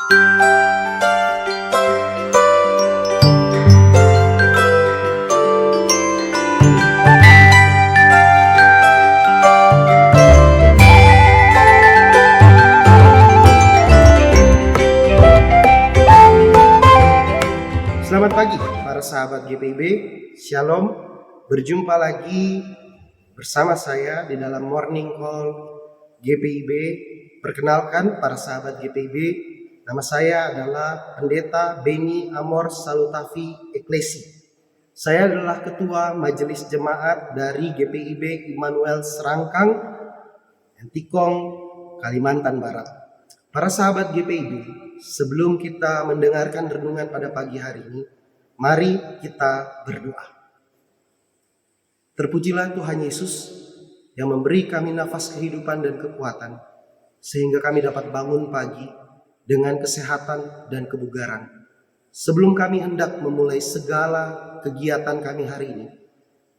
Selamat pagi para sahabat GPIB, Shalom. Berjumpa lagi bersama saya di dalam Morning Call GPIB. Perkenalkan para sahabat GPIB, nama saya adalah Pendeta Beni Amor Salutavi Eklesi. Saya adalah Ketua Majelis Jemaat dari GPIB Immanuel Serangkang, Entikong, Kalimantan Barat. Para sahabat GPIB, sebelum kita mendengarkan renungan pada pagi hari ini, mari kita berdoa. Terpujilah Tuhan Yesus yang memberi kami nafas kehidupan dan kekuatan, sehingga kami dapat bangun pagi dengan kesehatan dan kebugaran. Sebelum kami hendak memulai segala kegiatan kami hari ini,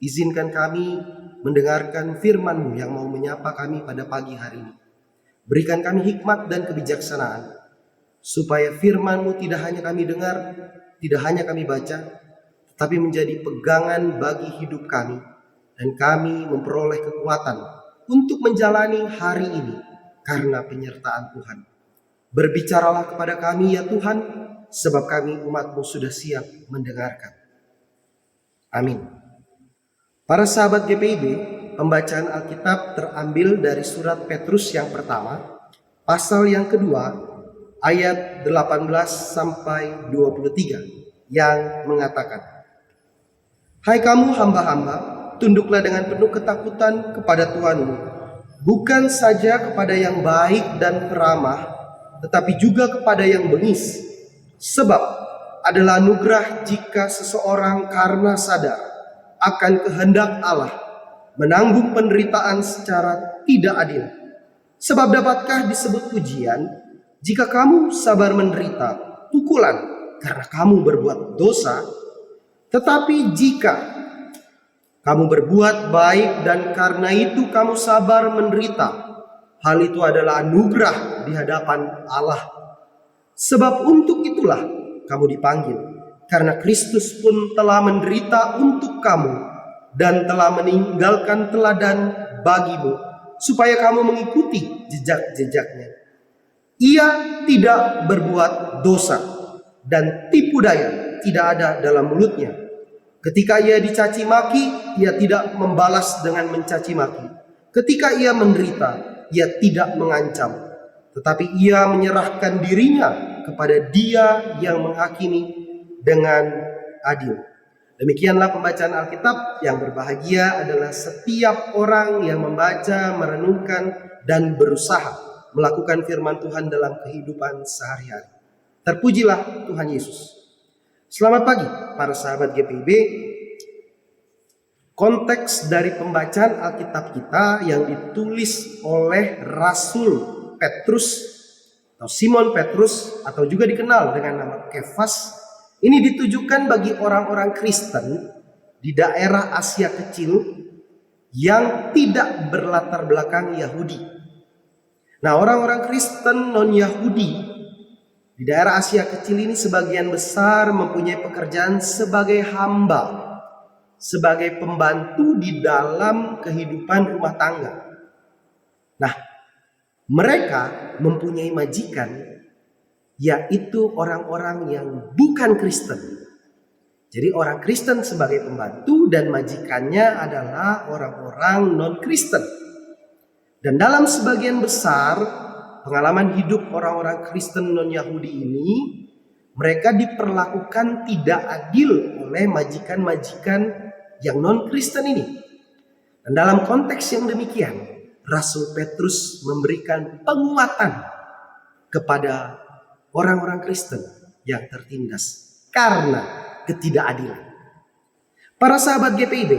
izinkan kami mendengarkan firman-Mu yang mau menyapa kami pada pagi hari ini. Berikan kami hikmat dan kebijaksanaan, supaya firman-Mu tidak hanya kami dengar, tidak hanya kami baca, tetapi menjadi pegangan bagi hidup kami, dan kami memperoleh kekuatan untuk menjalani hari ini karena penyertaan Tuhan. Berbicaralah kepada kami ya Tuhan, sebab kami umat-Mu sudah siap mendengarkan. Amin. Para sahabat GPIB, pembacaan Alkitab terambil dari surat Petrus yang pertama, pasal yang kedua, ayat 18 sampai 23 yang mengatakan, "Hai kamu hamba-hamba, tunduklah dengan penuh ketakutan kepada Tuhanmu, bukan saja kepada yang baik dan peramah, tetapi juga kepada yang bengis. Sebab adalah anugerah jika seseorang karena sadar akan kehendak Allah menanggung penderitaan secara tidak adil. Sebab dapatkah disebut pujian jika kamu sabar menderita pukulan karena kamu berbuat dosa? Tetapi jika kamu berbuat baik dan karena itu kamu sabar menderita, hal itu adalah anugerah di hadapan Allah. Sebab untuk itulah kamu dipanggil, karena Kristus pun telah menderita untuk kamu dan telah meninggalkan teladan bagimu, supaya kamu mengikuti jejak-jejaknya. Ia tidak berbuat dosa, dan tipu daya tidak ada dalam mulutnya. Ketika ia dicaci maki, ia tidak membalas dengan mencaci maki. Ketika ia menderita, ia tidak mengancam, tetapi ia menyerahkan dirinya kepada Dia yang menghakimi dengan adil." Demikianlah pembacaan Alkitab. Yang berbahagia adalah setiap orang yang membaca, merenungkan, dan berusaha melakukan firman Tuhan dalam kehidupan sehari-hari. Terpujilah Tuhan Yesus. Selamat pagi para sahabat GPIB. Konteks dari pembacaan Alkitab kita yang ditulis oleh Rasul Petrus atau Simon Petrus, atau juga dikenal dengan nama Kefas, ini ditujukan bagi orang-orang Kristen di daerah Asia Kecil yang tidak berlatar belakang Yahudi. Nah, orang-orang Kristen non-Yahudi di daerah Asia Kecil ini sebagian besar mempunyai pekerjaan sebagai hamba, sebagai pembantu di dalam kehidupan rumah tangga. Nah, mereka mempunyai majikan, yaitu orang-orang yang bukan Kristen. Jadi orang Kristen sebagai pembantu dan majikannya adalah orang-orang non-Kristen. Dan dalam sebagian besar pengalaman hidup orang-orang Kristen non-Yahudi ini, mereka diperlakukan tidak adil oleh majikan-majikan yang non-Kristen ini. Dan dalam konteks yang demikian, Rasul Petrus memberikan penguatan kepada orang-orang Kristen yang tertindas karena ketidakadilan. Para sahabat GPIB,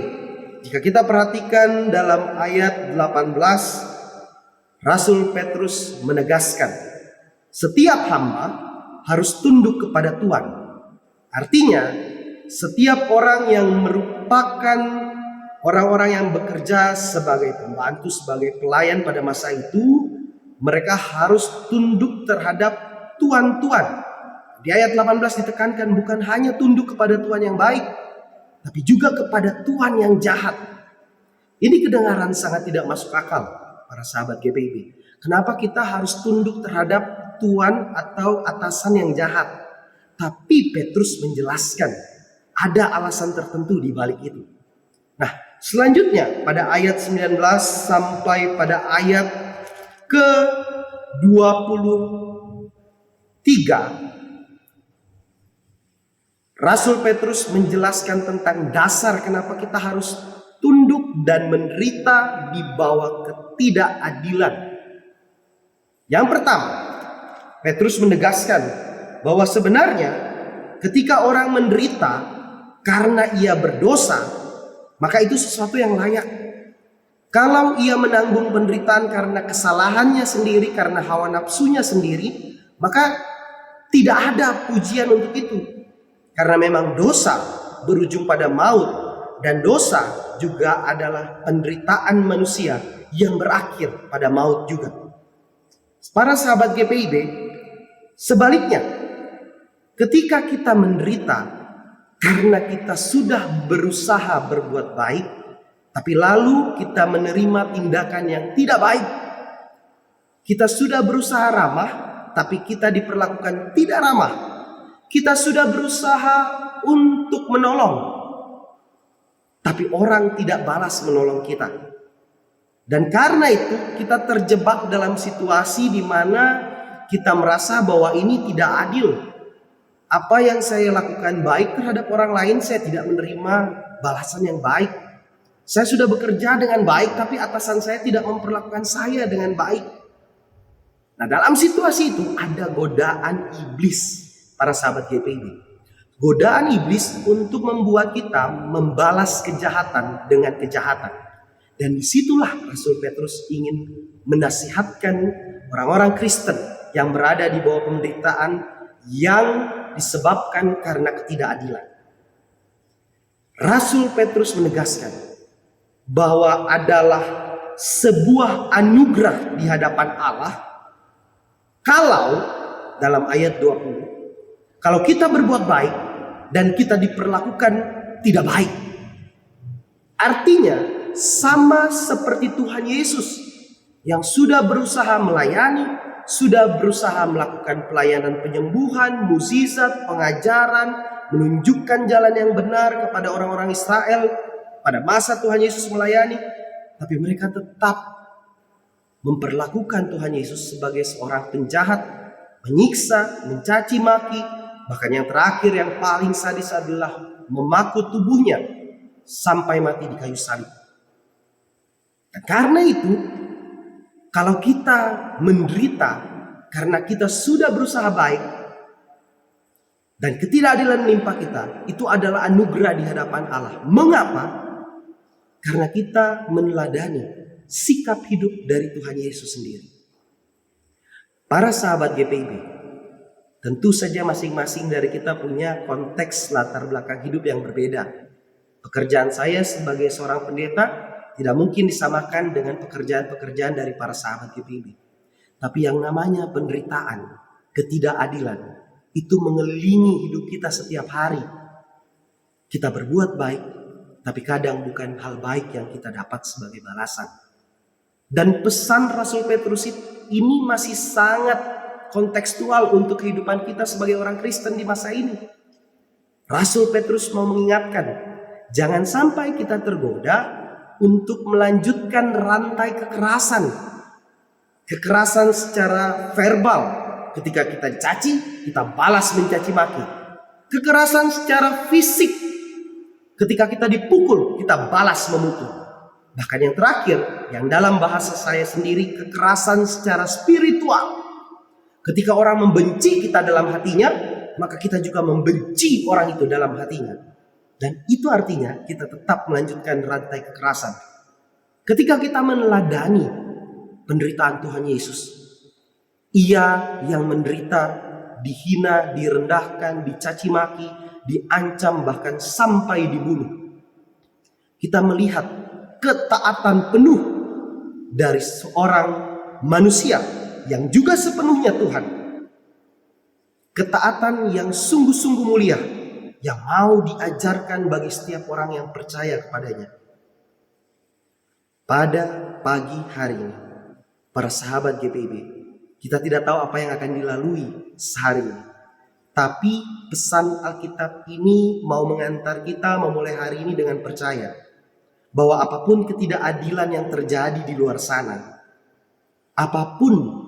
jika kita perhatikan dalam ayat 18, Rasul Petrus menegaskan setiap hamba harus tunduk kepada Tuhan. Artinya, setiap orang yang merupakan orang-orang yang bekerja sebagai pembantu, sebagai pelayan pada masa itu, mereka harus tunduk terhadap tuan-tuan. Di ayat 18 ditekankan bukan hanya tunduk kepada tuan yang baik, tapi juga kepada tuan yang jahat. Ini kedengaran sangat tidak masuk akal para sahabat GPIB. Kenapa kita harus tunduk terhadap tuan atau atasan yang jahat? Tapi Petrus menjelaskan ada alasan tertentu di balik itu. Nah, selanjutnya pada ayat 19 sampai pada ayat ke-23, Rasul Petrus menjelaskan tentang dasar kenapa kita harus tunduk dan menderita di bawah ketidakadilan. Yang pertama, Petrus menegaskan bahwa sebenarnya ketika orang menderita karena ia berdosa, maka itu sesuatu yang layak. Kalau ia menanggung penderitaan karena kesalahannya sendiri, karena hawa nafsunya sendiri, maka tidak ada pujian untuk itu. Karena memang dosa berujung pada maut, dan dosa juga adalah penderitaan manusia yang berakhir pada maut juga. Para sahabat GPIB, sebaliknya, ketika kita menderita karena kita sudah berusaha berbuat baik, tapi lalu kita menerima tindakan yang tidak baik. Kita sudah berusaha ramah, tapi kita diperlakukan tidak ramah. Kita sudah berusaha untuk menolong, tapi orang tidak balas menolong kita. Dan karena itu kita terjebak dalam situasi di mana kita merasa bahwa ini tidak adil. Apa yang saya lakukan baik terhadap orang lain, saya tidak menerima balasan yang baik. Saya sudah bekerja dengan baik, tapi atasan saya tidak memperlakukan saya dengan baik. Nah, dalam situasi itu ada godaan iblis, para sahabat GPIB. Godaan iblis untuk membuat kita membalas kejahatan dengan kejahatan. Dan disitulah Rasul Petrus ingin menasihatkan orang-orang Kristen yang berada di bawah penderitaan yang disebabkan karena ketidakadilan. Rasul Petrus menegaskan bahwa adalah sebuah anugerah di hadapan Allah kalau dalam ayat 20, kalau kita berbuat baik dan kita diperlakukan tidak baik. Artinya sama seperti Tuhan Yesus yang sudah berusaha melayani, sudah berusaha melakukan pelayanan penyembuhan, mukjizat, pengajaran, menunjukkan jalan yang benar kepada orang-orang Israel pada masa Tuhan Yesus melayani, tapi mereka tetap memperlakukan Tuhan Yesus sebagai seorang penjahat, menyiksa, mencaci maki, bahkan yang terakhir yang paling sadis adalah memaku tubuhnya sampai mati di kayu salib. Dan karena itu, kalau kita menderita karena kita sudah berusaha baik dan ketidakadilan menimpa kita, itu adalah anugerah di hadapan Allah. Mengapa? Karena kita meneladani sikap hidup dari Tuhan Yesus sendiri. Para sahabat GPIB, tentu saja masing-masing dari kita punya konteks latar belakang hidup yang berbeda. Pekerjaan saya sebagai seorang pendeta tidak mungkin disamakan dengan pekerjaan-pekerjaan dari para sahabat GPIB. Tapi yang namanya penderitaan, ketidakadilan, itu mengelilingi hidup kita setiap hari. Kita berbuat baik, tapi kadang bukan hal baik yang kita dapat sebagai balasan. Dan pesan Rasul Petrus ini masih sangat kontekstual untuk kehidupan kita sebagai orang Kristen di masa ini. Rasul Petrus mau mengingatkan, jangan sampai kita tergoda untuk melanjutkan rantai kekerasan. Kekerasan secara verbal, ketika kita dicaci, kita balas mencaci maki. Kekerasan secara fisik, ketika kita dipukul, kita balas memukul. Bahkan yang terakhir, yang dalam bahasa saya sendiri, kekerasan secara spiritual. Ketika orang membenci kita dalam hatinya, maka kita juga membenci orang itu dalam hatinya. Dan itu artinya kita tetap melanjutkan rantai kekerasan. Ketika kita meneladani penderitaan Tuhan Yesus, Ia yang menderita, dihina, direndahkan, dicaci maki, diancam, bahkan sampai dibunuh. Kita melihat ketaatan penuh dari seorang manusia yang juga sepenuhnya Tuhan. ketaatan yang sungguh-sungguh mulia yang mau diajarkan bagi setiap orang yang percaya kepadanya. Pada pagi hari ini, para sahabat GPIB, kita tidak tahu apa yang akan dilalui sehari ini. Tapi pesan Alkitab ini mau mengantar kita memulai hari ini dengan percaya bahwa apapun ketidakadilan yang terjadi di luar sana, apapun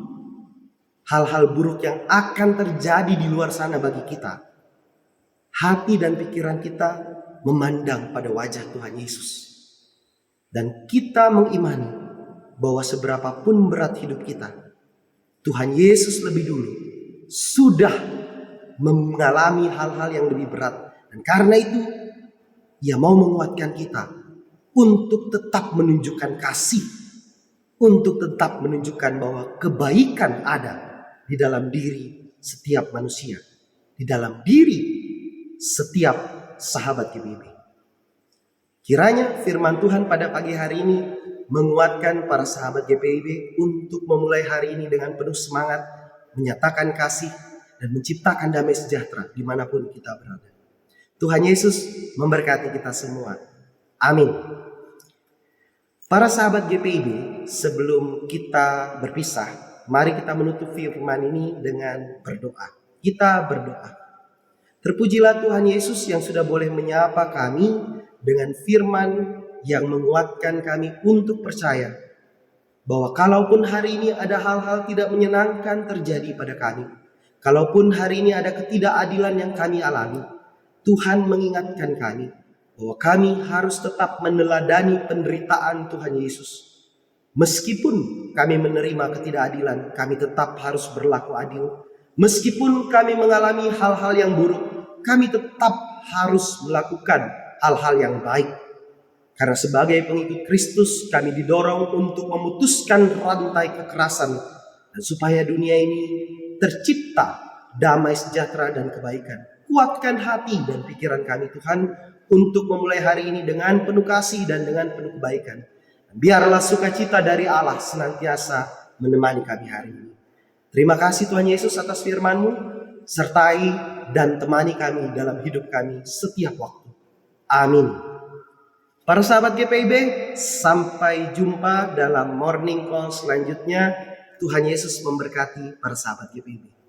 hal-hal buruk yang akan terjadi di luar sana bagi kita, hati dan pikiran kita memandang pada wajah Tuhan Yesus. Dan kita mengimani bahwa seberapapun berat hidup kita, Tuhan Yesus lebih dulu sudah mengalami hal-hal yang lebih berat. Dan karena itu, Ia mau menguatkan kita untuk tetap menunjukkan kasih, untuk tetap menunjukkan bahwa kebaikan ada di dalam diri setiap manusia, di dalam diri setiap sahabat GPIB. Kiranya firman Tuhan pada pagi hari ini menguatkan para sahabat GPIB untuk memulai hari ini dengan penuh semangat, menyatakan kasih, dan menciptakan damai sejahtera dimanapun kita berada. Tuhan Yesus memberkati kita semua. Amin. Para sahabat GPIB, sebelum kita berpisah, mari kita menutup firman ini dengan berdoa. Kita berdoa. Terpujilah Tuhan Yesus yang sudah boleh menyapa kami dengan firman yang menguatkan kami untuk percaya bahwa kalaupun hari ini ada hal-hal tidak menyenangkan terjadi pada kami, kalaupun hari ini ada ketidakadilan yang kami alami, Tuhan mengingatkan kami bahwa kami harus tetap meneladani penderitaan Tuhan Yesus. Meskipun kami menerima ketidakadilan, kami tetap harus berlaku adil. Meskipun kami mengalami hal-hal yang buruk, kami tetap harus melakukan hal-hal yang baik. Karena sebagai pengikut Kristus, kami didorong untuk memutuskan rantai kekerasan dan supaya dunia ini tercipta damai sejahtera dan kebaikan. Kuatkan hati dan pikiran kami Tuhan untuk memulai hari ini dengan penuh kasih dan dengan penuh kebaikan. Biarlah sukacita dari Allah senantiasa menemani kami hari ini. Terima kasih Tuhan Yesus atas firman-Mu, sertai dan temani kami dalam hidup kami setiap waktu. Amin. Para sahabat GPIB, sampai jumpa dalam morning call selanjutnya. Tuhan Yesus memberkati para sahabat GPIB.